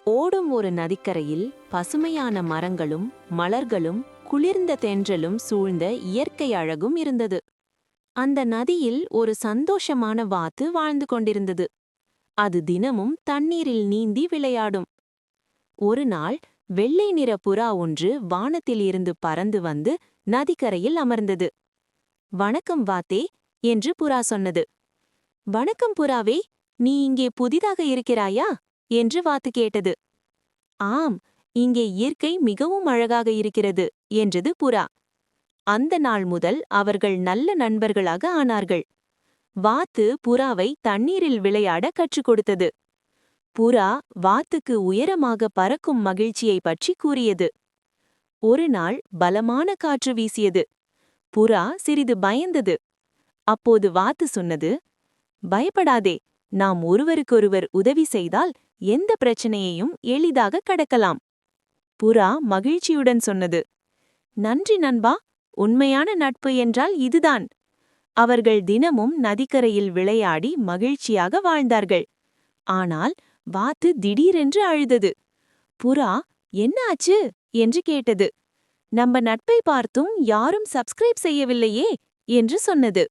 ஓடும் ஒரு நதிக்கரையில் பசுமையான மரங்களும் மலர்களும் குளிர்ந்த தென்றலும் சூழ்ந்த இயற்கை அழகும் இருந்தது. அந்த நதியில் ஒரு சந்தோஷமான வாத்து வாழ்ந்து கொண்டிருந்தது. அது தினமும் தண்ணீரில் நீந்தி விளையாடும். ஒரு நாள் வெள்ளை நிற புறா ஒன்று வானத்தில் இருந்து பறந்து வந்து நதிக்கரையில் அமர்ந்தது. "வணக்கம் வாத்தே" என்று புறா சொன்னது. "வணக்கம் புறாவே, நீ இங்கே புதிதாக இருக்கிறாயா?" என்று வாத்து கேட்டது. "ஆம், இங்கே இயற்கை மிகவும் அழகாக இருக்கிறது" என்றது புறா. அந்த நாள் முதல் அவர்கள் நல்ல நண்பர்களாக ஆனார்கள். வாத்து புறாவை தண்ணீரில் விளையாட கற்றுக் கொடுத்தது. புறா வாத்துக்கு உயரமாக பறக்கும் மகிழ்ச்சியை பற்றி கூறியது. ஒரு நாள் பலமான காற்று வீசியது. புறா சிறிது பயந்தது. அப்போது வாத்து சொன்னது, "பயப்படாதே, நாம் ஒருவருக்கொருவர் உதவி செய்தால் எந்த பிரச்சனையையும் எளிதாக கடக்கலாம்." புறா மகிழ்ச்சியுடன் சொன்னது, "நன்றி நண்பா, உண்மையான நட்பு என்றால் இதுதான்." அவர்கள் தினமும் நதிக்கரையில் விளையாடி மகிழ்ச்சியாக வாழ்ந்தார்கள். ஆனால் வாத்து திடீரென்று அழுதது. புறா, "என்ன ஆச்சு?" என்று கேட்டது. "நம்ம நட்பை பார்த்தும் யாரும் சப்ஸ்கிரைப் செய்யவில்லையே" என்று சொன்னது.